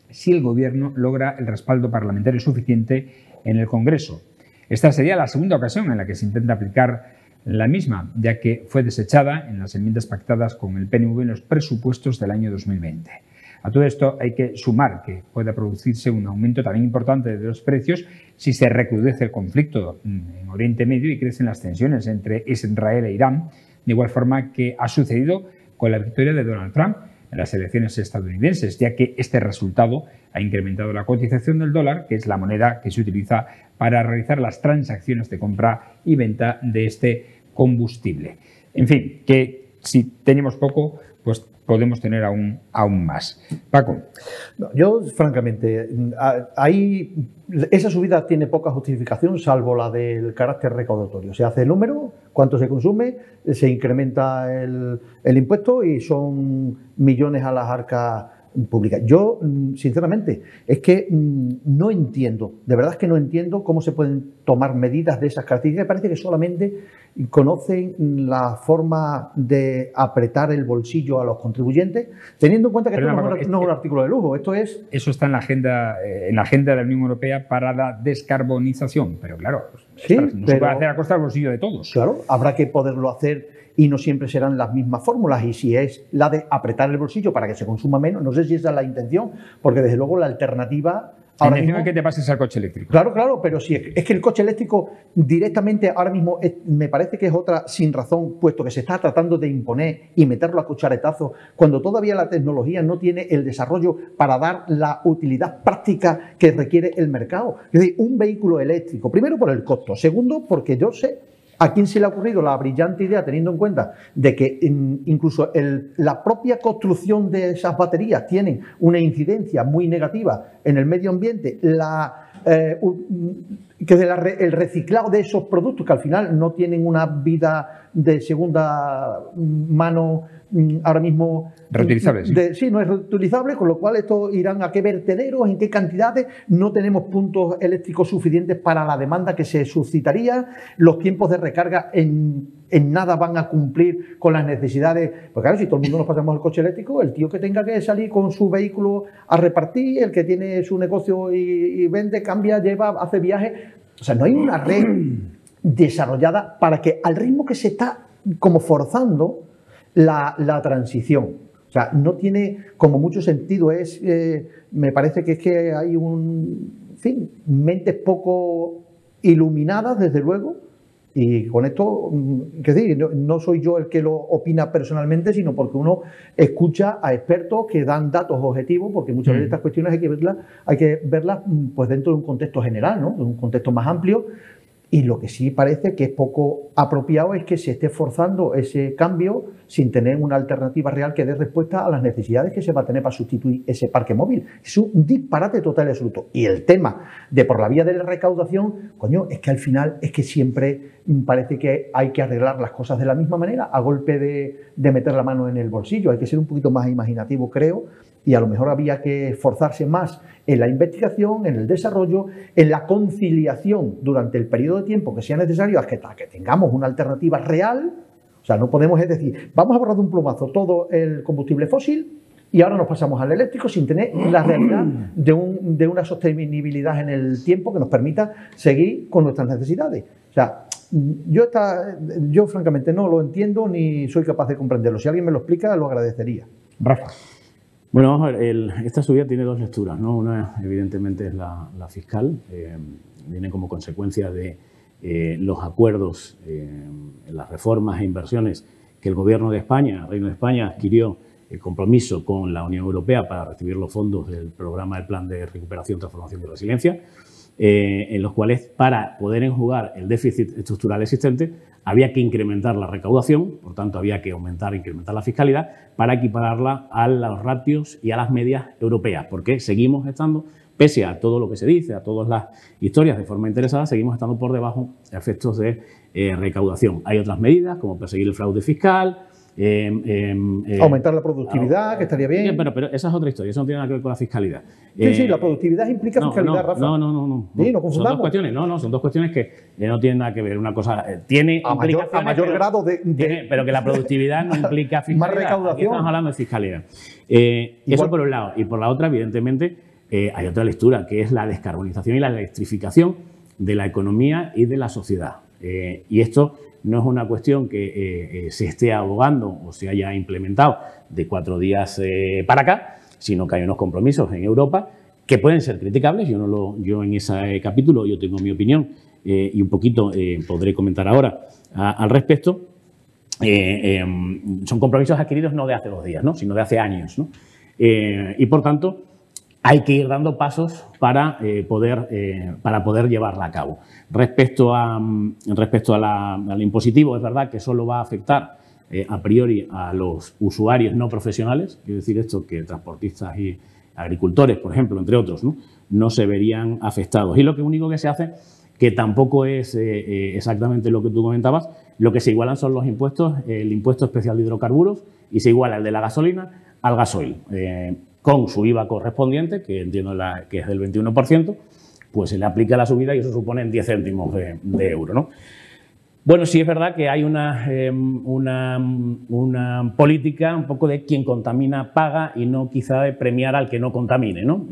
si el Gobierno logra el respaldo parlamentario suficiente en el Congreso. Esta sería la segunda ocasión en la que se intenta aplicar la misma, ya que fue desechada en las enmiendas pactadas con el PNV en los presupuestos del año 2020. A todo esto hay que sumar que pueda producirse un aumento también importante de los precios si se recrudece el conflicto en Oriente Medio y crecen las tensiones entre Israel e Irán, de igual forma que ha sucedido con la victoria de Donald Trump en las elecciones estadounidenses, ya que este resultado ha incrementado la cotización del dólar, que es la moneda que se utiliza para realizar las transacciones de compra y venta de este combustible. En fin, que si tenemos poco, pues podemos tener aún más. Paco. No, yo, francamente, esa subida tiene poca justificación, salvo la del carácter recaudatorio. Se hace el número, cuánto se consume, se incrementa el impuesto y son millones a las arcas públicas. Yo, sinceramente, es que no entiendo, de verdad es que no entiendo cómo se pueden tomar medidas de esas características. Me parece que solamente conocen la forma de apretar el bolsillo a los contribuyentes, teniendo en cuenta que esto no es un artículo de lujo, esto es... Eso está en la agenda de la Unión Europea para la descarbonización, pero claro, sí, no se puede hacer a costa del bolsillo de todos. Claro, habrá que poderlo hacer y no siempre serán las mismas fórmulas, y si es la de apretar el bolsillo para que se consuma menos, no sé si esa es la intención, porque desde luego la alternativa... La intención es que te pases al coche eléctrico. Claro, claro, pero si es que el coche eléctrico directamente ahora mismo me parece que es otra sin razón, puesto que se está tratando de imponer y meterlo a cucharetazos, cuando todavía la tecnología no tiene el desarrollo para dar la utilidad práctica que requiere el mercado. Es decir, un vehículo eléctrico, primero por el costo, segundo porque yo sé ¿a quién se le ha ocurrido la brillante idea, teniendo en cuenta de que incluso la propia construcción de esas baterías tienen una incidencia muy negativa en el medio ambiente, la el reciclado de esos productos que al final no tienen una vida de segunda mano ahora mismo reutilizables. Sí, no es reutilizable, con lo cual esto irán a qué vertederos, en qué cantidades. No tenemos puntos eléctricos suficientes para la demanda que se suscitaría. Los tiempos de recarga en nada van a cumplir con las necesidades. Porque claro, si todo el mundo nos pasamos al coche eléctrico, el tío que tenga que salir con su vehículo a repartir, el que tiene su negocio y vende, cambia, lleva, hace viajes. O sea, no hay una red desarrollada para que al ritmo que se está como forzando la transición. O sea, no tiene como mucho sentido. Me parece que es que hay mentes poco iluminadas, desde luego. Y con esto, que decir, no soy yo el que lo opina personalmente, sino porque uno escucha a expertos que dan datos objetivos, porque muchas veces estas cuestiones hay que verlas pues dentro de un contexto general, ¿no? De un contexto más amplio. Y lo que sí parece que es poco apropiado es que se esté forzando ese cambio sin tener una alternativa real que dé respuesta a las necesidades que se va a tener para sustituir ese parque móvil. Es un disparate total y absoluto. Y el tema de por la vía de la recaudación, coño, es que al final es que siempre parece que hay que arreglar las cosas de la misma manera, a golpe de meter la mano en el bolsillo. Hay que ser un poquito más imaginativo, creo, y a lo mejor había que esforzarse más en la investigación, en el desarrollo, en la conciliación durante el periodo de tiempo que sea necesario hasta que tengamos una alternativa real. O sea, no podemos, es decir, vamos a borrar de un plumazo todo el combustible fósil y ahora nos pasamos al eléctrico sin tener la realidad de una sostenibilidad en el tiempo que nos permita seguir con nuestras necesidades. O sea, yo francamente no lo entiendo ni soy capaz de comprenderlo. Si alguien me lo explica, lo agradecería. Rafa. Bueno, vamos a ver, esta subida tiene dos lecturas, ¿no? Una, evidentemente, es la fiscal, viene como consecuencia de los acuerdos, las reformas e inversiones que el Gobierno de España, el Reino de España, adquirió el compromiso con la Unión Europea para recibir los fondos del programa del Plan de Recuperación, Transformación y Resiliencia, en los cuales, para poder enjugar el déficit estructural existente, había que incrementar la recaudación, por tanto había que incrementar la fiscalidad para equipararla a los ratios y a las medias europeas, porque seguimos estando, pese a todo lo que se dice, a todas las historias de forma interesada, seguimos estando por debajo de efectos de recaudación. Hay otras medidas, como perseguir el fraude fiscal, aumentar la productividad, que estaría bien. Pero esa es otra historia, eso no tiene nada que ver con la fiscalidad. Sí, la productividad implica fiscalidad, Rafa. No. Sí, no confundamos. Son dos cuestiones, son dos cuestiones que no tienen nada que ver. Una cosa tiene a mayor grado pero que la productividad no implica fiscalidad. Más recaudación. Aquí estamos hablando de fiscalidad. Eso por un lado. Y por la otra, evidentemente, hay otra lectura, que es la descarbonización y la electrificación de la economía y de la sociedad. Y esto no es una cuestión que se esté abogando o se haya implementado de 4 días para acá, sino que hay unos compromisos en Europa que pueden ser criticables. Yo en ese capítulo yo tengo mi opinión y un poquito podré comentar ahora al respecto. Son compromisos adquiridos no de hace 2 días, ¿no? Sino de hace años, ¿no? Y por tanto hay que ir dando pasos para poder llevarla a cabo. Respecto al impositivo, es verdad que solo va a afectar a priori a los usuarios no profesionales, quiero decir esto, que transportistas y agricultores, por ejemplo, entre otros, no se verían afectados. Y lo único que se hace, que tampoco es exactamente lo que tú comentabas, lo que se igualan son los impuestos, el impuesto especial de hidrocarburos, y se iguala el de la gasolina al gasoil. Con su IVA correspondiente, que entiendo que es del 21%, pues se le aplica la subida y eso supone 10 céntimos de euro, ¿no? Bueno, sí es verdad que hay una política un poco de quien contamina paga y no quizá de premiar al que no contamine, ¿no?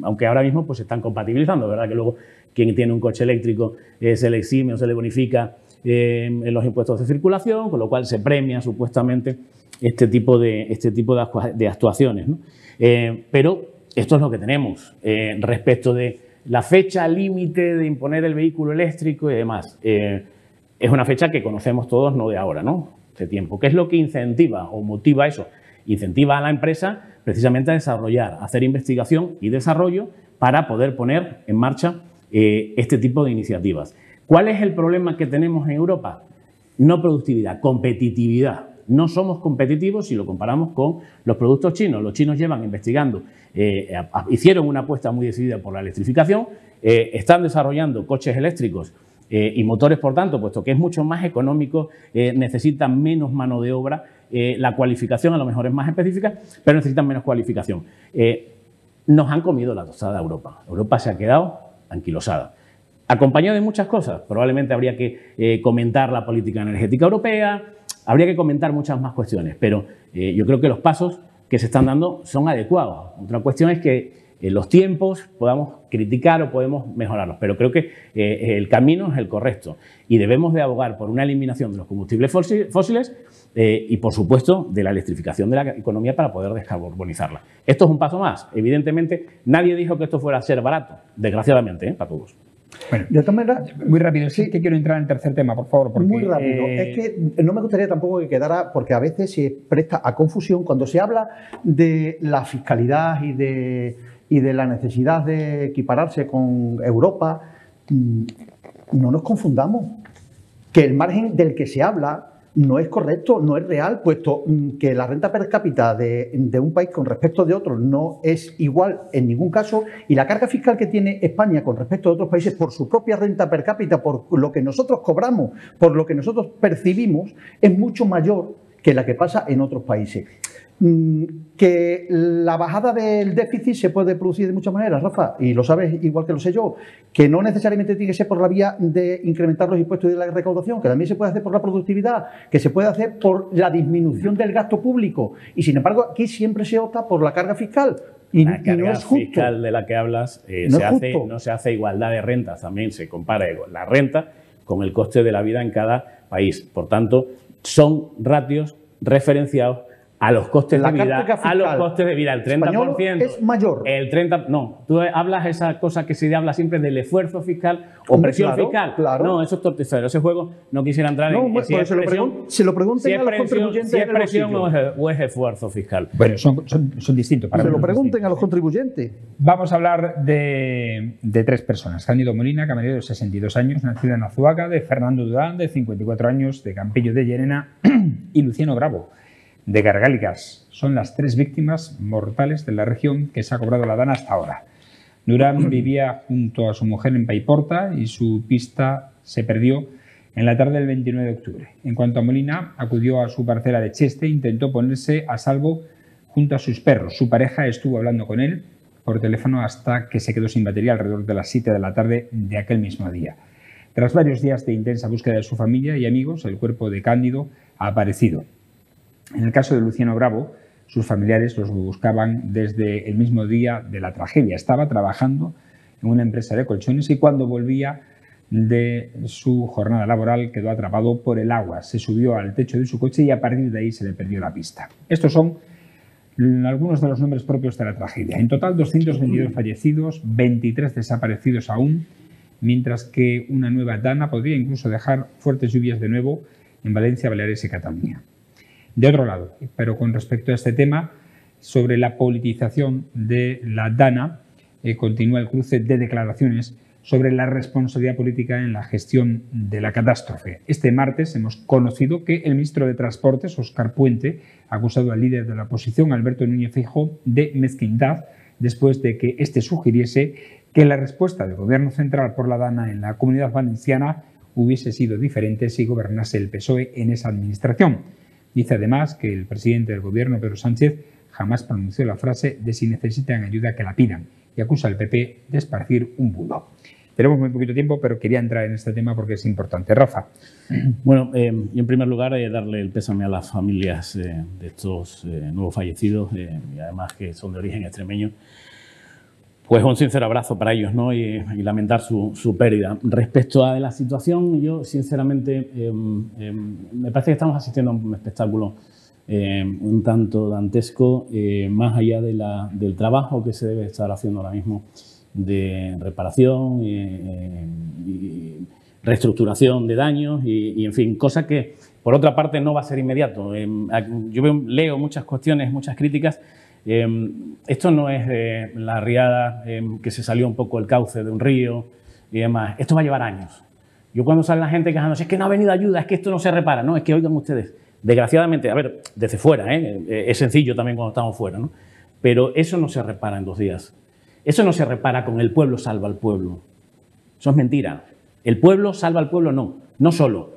Aunque ahora mismo pues se están compatibilizando, ¿verdad? Que luego quien tiene un coche eléctrico se le exime o se le bonifica en los impuestos de circulación, con lo cual se premia supuestamente este tipo de actuaciones, ¿no? Pero esto es lo que tenemos respecto de la fecha límite de imponer el vehículo eléctrico y demás. Es una fecha que conocemos todos, no de ahora, ¿no? Hace tiempo. ¿Qué es lo que incentiva o motiva eso? Incentiva a la empresa precisamente a desarrollar, a hacer investigación y desarrollo para poder poner en marcha este tipo de iniciativas. ¿Cuál es el problema que tenemos en Europa? No productividad, competitividad. no somos competitivos si lo comparamos con los productos chinos. Los chinos llevan investigando, hicieron una apuesta muy decidida por la electrificación, están desarrollando coches eléctricos y motores, por tanto, puesto que es mucho más económico, necesitan menos mano de obra, la cualificación a lo mejor es más específica, pero necesitan menos cualificación. Nos han comido la tostada a Europa. Europa se ha quedado anquilosada. Acompañado de muchas cosas. Probablemente habría que comentar la política energética europea, habría que comentar muchas más cuestiones, pero yo creo que los pasos que se están dando son adecuados. Otra cuestión es que los tiempos podamos criticar o podemos mejorarlos, pero creo que el camino es el correcto y debemos de abogar por una eliminación de los combustibles fósiles y, por supuesto, de la electrificación de la economía para poder descarbonizarla. Esto es un paso más. Evidentemente, nadie dijo que esto fuera a ser barato, desgraciadamente, para todos. Bueno, de todas maneras, muy rápido, sí que quiero entrar en el tercer tema, por favor. Porque, muy rápido. Es que no me gustaría tampoco que quedara, porque a veces se presta a confusión cuando se habla de la fiscalidad y de la necesidad de equipararse con Europa. No nos confundamos, que el margen del que se habla no es correcto, no es real, puesto que la renta per cápita de un país con respecto de otro no es igual en ningún caso, y la carga fiscal que tiene España con respecto a otros países por su propia renta per cápita, por lo que nosotros cobramos, por lo que nosotros percibimos, es mucho mayor que la que pasa en otros países. Que la bajada del déficit se puede producir de muchas maneras, Rafa, y lo sabes igual que lo sé yo, que no necesariamente tiene que ser por la vía de incrementar los impuestos y de la recaudación, que también se puede hacer por la productividad, que se puede hacer por la disminución del gasto público, y sin embargo aquí siempre se opta por la carga fiscal. Y la carga no es justo. fiscal de la que hablas no se hace igualdad de rentas, también se compara la renta con el coste de la vida en cada país. Por tanto, son ratios referenciados a los costes de vida, el 30%. Es mayor. El 30%, no, tú hablas esa cosa que se habla siempre del esfuerzo fiscal o presión fiscal. Claro. No, eso es torticero. Ese juego no quisiera entrar en si es presión, se lo pregunten a los contribuyentes. Si es presión o es esfuerzo fiscal. Bueno, son distintos. Para se lo pregunten a los contribuyentes. Vamos a hablar de tres personas. Cándido Molina, camarero de 62 años, nacido en Azuaga, de Fernando Durán, de 54 años, de Campillo de Llerena, y Luciano Bravo, de Gargálicas. Son las tres víctimas mortales de la región que se ha cobrado la dana hasta ahora. Durán vivía junto a su mujer en Paiporta y su pista se perdió en la tarde del 29 de octubre. En cuanto a Molina, acudió a su parcela de Cheste e intentó ponerse a salvo junto a sus perros. Su pareja estuvo hablando con él por teléfono hasta que se quedó sin batería alrededor de las 7 de la tarde de aquel mismo día. Tras varios días de intensa búsqueda de su familia y amigos, el cuerpo de Cándido ha aparecido. En el caso de Luciano Bravo, sus familiares los buscaban desde el mismo día de la tragedia. Estaba trabajando en una empresa de colchones y cuando volvía de su jornada laboral quedó atrapado por el agua. Se subió al techo de su coche y a partir de ahí se le perdió la pista. Estos son algunos de los nombres propios de la tragedia. En total, 222 fallecidos, 23 desaparecidos aún, mientras que una nueva dana podría incluso dejar fuertes lluvias de nuevo en Valencia, Baleares y Cataluña. De otro lado, pero con respecto a este tema, sobre la politización de la dana, continúa el cruce de declaraciones sobre la responsabilidad política en la gestión de la catástrofe. Este martes hemos conocido que el ministro de Transportes, Óscar Puente, ha acusado al líder de la oposición, Alberto Núñez Feijóo, de mezquindad después de que éste sugiriese que la respuesta del Gobierno central por la dana en la Comunidad Valenciana hubiese sido diferente si gobernase el PSOE en esa administración. Dice además que el presidente del Gobierno, Pedro Sánchez, jamás pronunció la frase de si necesitan ayuda que la pidan y acusa al PP de esparcir un bulo. Tenemos muy poquito tiempo, pero quería entrar en este tema porque es importante. Rafa. Bueno, y en primer lugar darle el pésame a las familias de estos nuevos fallecidos y además que son de origen extremeño. Pues un sincero abrazo para ellos, ¿no? y lamentar su pérdida. Respecto a la situación, yo sinceramente me parece que estamos asistiendo a un espectáculo un tanto dantesco, más allá del trabajo que se debe estar haciendo ahora mismo de reparación y reestructuración de daños y, en fin, cosa que, por otra parte, no va a ser inmediato. Yo leo muchas cuestiones, muchas críticas. Esto no es la riada que se salió un poco el cauce de un río y demás. Esto va a llevar años. Yo cuando sale la gente quejándose, es que no ha venido ayuda, es que esto no se repara. No, es que oigan ustedes, Desgraciadamente, a ver, desde fuera, es sencillo también cuando estamos fuera, ¿no? Pero eso no se repara en 2 días. Eso no se repara con el pueblo salva al pueblo. Eso es mentira. El pueblo salva al pueblo, no. No solo.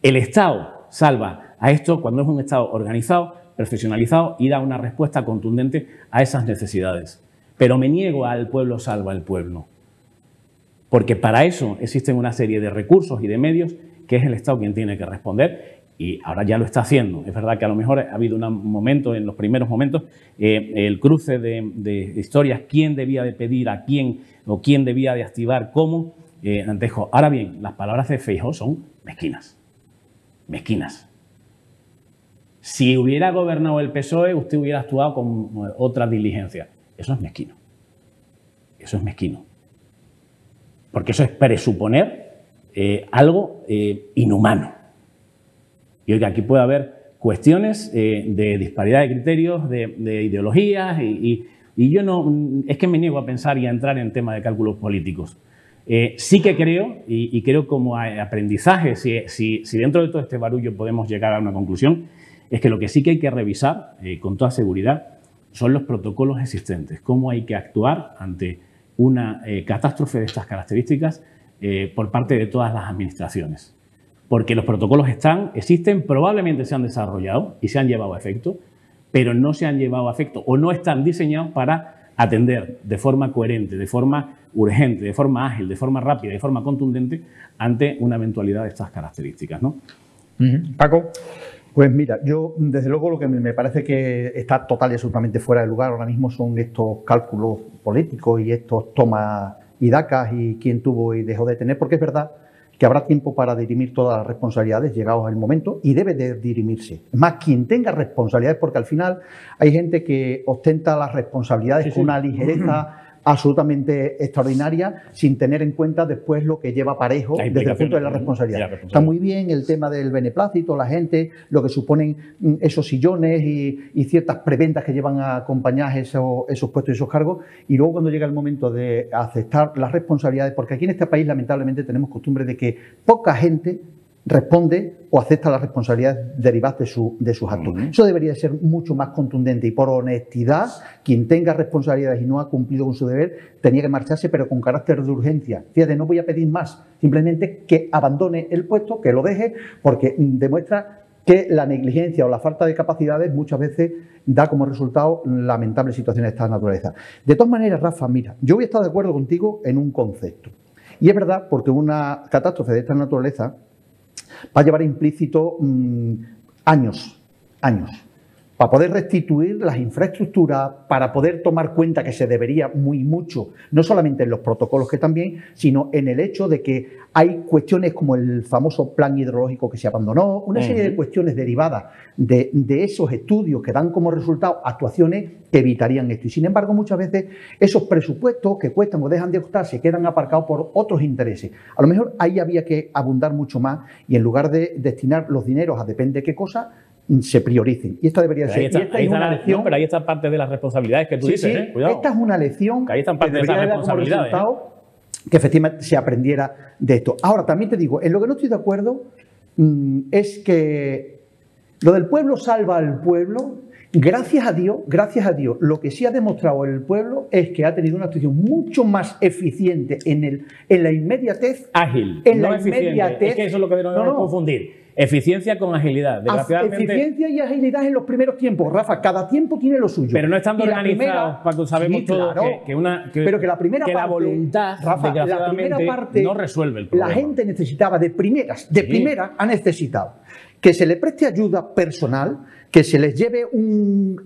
El Estado salva a esto cuando es un Estado organizado, profesionalizado y da una respuesta contundente a esas necesidades. Pero me niego al pueblo salva al pueblo. Porque para eso existen una serie de recursos y de medios que es el Estado quien tiene que responder. Y ahora ya lo está haciendo. Es verdad que a lo mejor ha habido un momento, en los primeros momentos, el cruce de historias, quién debía de pedir a quién o quién debía de activar cómo, antejo. Ahora bien, las palabras de Feijóo son mezquinas. Mezquinas. Si hubiera gobernado el PSOE, usted hubiera actuado con otra diligencia. Eso es mezquino. Eso es mezquino. Porque eso es presuponer algo inhumano. Y oiga, aquí puede haber cuestiones de disparidad de criterios, de ideologías, y yo no, es que me niego a pensar y a entrar en temas de cálculos políticos. Sí que creo, y creo como aprendizaje, si dentro de todo este barullo podemos llegar a una conclusión, es que lo que sí que hay que revisar con toda seguridad son los protocolos existentes, cómo hay que actuar ante una catástrofe de estas características por parte de todas las administraciones. Porque los protocolos existen, probablemente se han desarrollado y se han llevado a efecto, pero no se han llevado a efecto o no están diseñados para atender de forma coherente, de forma urgente, de forma ágil, de forma rápida, de forma contundente ante una eventualidad de estas características, ¿no? Paco. Pues mira, yo desde luego lo que me parece que está total y absolutamente fuera de lugar ahora mismo son estos cálculos políticos y estos tomas y dacas y quién tuvo y dejó de tener, porque es verdad que habrá tiempo para dirimir todas las responsabilidades llegados al momento y debe de dirimirse. Es más, quien tenga responsabilidades, porque al final hay gente que ostenta las responsabilidades con una ligereza absolutamente extraordinaria sin tener en cuenta después lo que lleva parejo desde el punto de la responsabilidad. Está muy bien el tema del beneplácito, la gente, lo que suponen esos sillones y ciertas prebendas que llevan a acompañar esos puestos y esos cargos, y luego cuando llega el momento de aceptar las responsabilidades, porque aquí en este país lamentablemente tenemos costumbre de que poca gente responde o acepta las responsabilidades derivadas de sus actos. Eso debería ser mucho más contundente y por honestidad, quien tenga responsabilidades y no ha cumplido con su deber, tenía que marcharse, pero con carácter de urgencia. Fíjate, no voy a pedir más, simplemente que abandone el puesto, que lo deje, porque demuestra que la negligencia o la falta de capacidades muchas veces da como resultado lamentables situaciones de esta naturaleza. De todas maneras, Rafa, mira, yo voy a estar de acuerdo contigo en un concepto. Y es verdad, porque una catástrofe de esta naturaleza va a llevar implícito años, para poder restituir las infraestructuras, para poder tomar cuenta que se debería muy mucho, no solamente en los protocolos que también, sino en el hecho de que hay cuestiones como el famoso plan hidrológico que se abandonó, una serie de cuestiones derivadas de esos estudios que dan como resultado actuaciones que evitarían esto. Y sin embargo, muchas veces esos presupuestos que cuestan o dejan de costar se quedan aparcados por otros intereses. A lo mejor ahí había que abundar mucho más y en lugar de destinar los dineros a depende de qué cosa, se prioricen. Y esta debería ser. Ahí está la lección, pero ahí está parte de las responsabilidades que tú dices. Cuidado. Esta es una lección que ahí están parte de esas responsabilidades. Que efectivamente se aprendiera de esto. Ahora, también te digo, en lo que no estoy de acuerdo es que lo del pueblo salva al pueblo. Gracias a Dios, lo que sí ha demostrado el pueblo es que ha tenido una actuación mucho más eficiente en la inmediatez. Ágil, en no la eficiente. Inmediatez. Es que eso es lo que no confundir. Eficiencia con agilidad. Desgraciadamente. Eficiencia y agilidad en los primeros tiempos, Rafa. Cada tiempo tiene lo suyo. Pero no estando organizados, Paco, sabemos todos pero que la primera que parte, la voluntad, Rafa, desgraciadamente, la primera parte, no resuelve el problema. La gente necesitaba de primera ha necesitado que se le preste ayuda personal, que se les lleve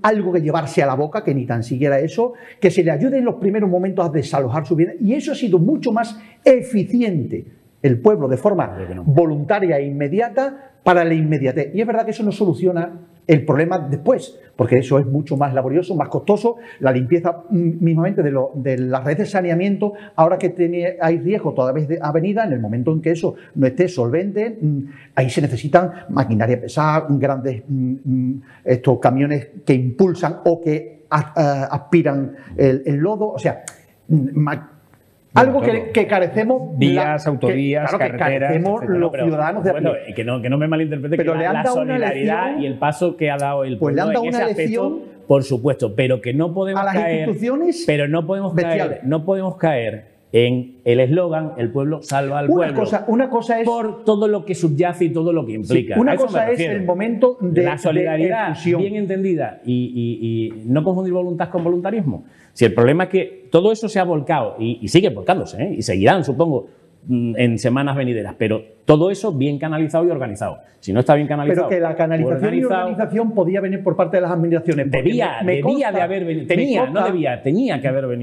algo que llevarse a la boca, que ni tan siquiera eso, que se le ayude en los primeros momentos a desalojar su vida, y eso ha sido mucho más eficiente el pueblo de forma voluntaria e inmediata para la inmediatez. Y es verdad que eso no soluciona el problema después, porque eso es mucho más laborioso, más costoso, la limpieza mismamente de las redes de saneamiento, ahora que hay riesgo toda vez de avenida, en el momento en que eso no esté solvente, ahí se necesitan maquinaria pesada, grandes estos camiones que impulsan o que aspiran el lodo, o sea, Algo que carecemos. Vías, autovías, claro, carreteras. Que carecemos los ciudadanos de a bueno, pie. que no me malinterprete, Pero que le han la dado una solidaridad lección, y el paso que ha dado el pues le han pueblo dado en ese una aspecto, lección por supuesto, pero que no podemos a las caer, instituciones pero no podemos bestiales. caer en el eslogan "el pueblo salva al pueblo", una cosa es por todo lo que subyace y todo lo que implica. una A eso cosa me es refiero. el momento de la solidaridad de efusión. bien entendida y no confundir voluntad con voluntarismo. Si el problema es que todo eso se ha volcado y sigue volcándose, y seguirán, supongo, en semanas venideras, pero todo eso bien canalizado y organizado. Si no está bien canalizado, pero que la canalización y organización podía venir por parte de las administraciones. tenía que haber venido.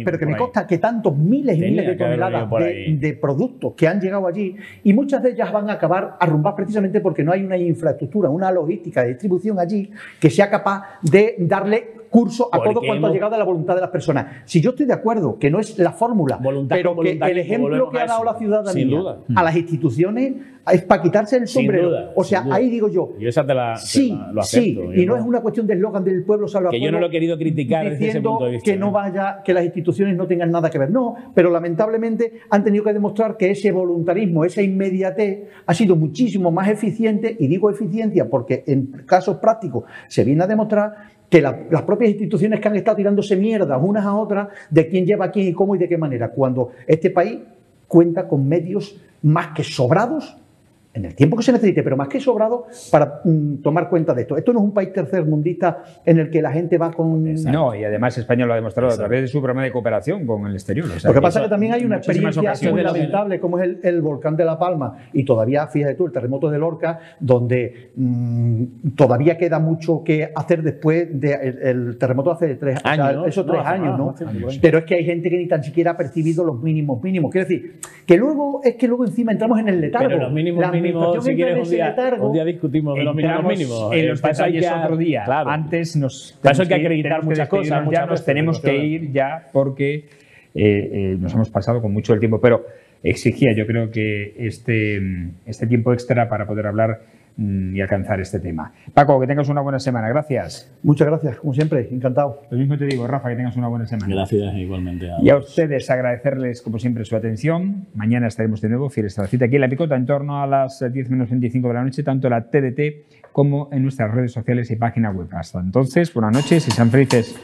Pero que por me ahí. consta que tantos miles y Tenía miles de que haber toneladas venido por ahí. de productos que han llegado allí, y muchas de ellas van a acabar arrumbadas precisamente porque no hay una infraestructura, una logística de distribución allí que sea capaz de darle curso a todo cuanto ha llegado de la voluntad de las personas. Si yo estoy de acuerdo que no es la fórmula, pero que el ejemplo que ha dado la ciudadanía a las instituciones es para quitarse el sombrero. O sea, ahí digo yo, esa lo acepto. Sí, y no es una cuestión de eslogan del pueblo salva al pueblo. Que yo no lo he querido criticar desde ese punto de vista. Que no vaya, que las instituciones no tengan nada que ver. No, pero lamentablemente han tenido que demostrar que ese voluntarismo, esa inmediatez, ha sido muchísimo más eficiente, y digo eficiencia porque en casos prácticos se viene a demostrar que las propias instituciones que han estado tirándose mierdas unas a otras de quién lleva a quién y cómo y de qué manera, cuando este país cuenta con medios más que sobrados, en el tiempo que se necesite, pero más que sobrado para tomar cuenta de esto. Esto no es un país tercermundista en el que la gente va con... Exacto. No, y además España lo ha demostrado a través de su programa de cooperación con el exterior. O sea, lo que pasa es que también hay una experiencia muy ocasiones lamentable, como es el volcán de La Palma, y todavía, fíjate tú, el terremoto de Lorca, donde todavía queda mucho que hacer después del terremoto hace 3 años. Esos 3 años, ¿no? Pero es que hay gente que ni tan siquiera ha percibido los mínimos. Quiero decir, que luego encima entramos en el letargo. Pero los mínimos, si quieres, un día discutimos de los mínimos. En los detalles otro día. Claro. Antes nos hay que acreditar muchas cosas. Ya nos tenemos que ir ya porque nos hemos pasado con mucho el tiempo. Pero exigía, yo creo que este tiempo extra para poder hablar y alcanzar este tema. Paco, que tengas una buena semana. Gracias. Muchas gracias, como siempre. Encantado. Lo mismo te digo, Rafa, que tengas una buena semana. Gracias, igualmente. Y a ustedes agradecerles, como siempre, su atención. Mañana estaremos de nuevo, fieles a la cita aquí en La Picota, en torno a las 10 menos 25 de la noche, tanto en la TDT como en nuestras redes sociales y página web. Hasta entonces, buenas noches y sean felices.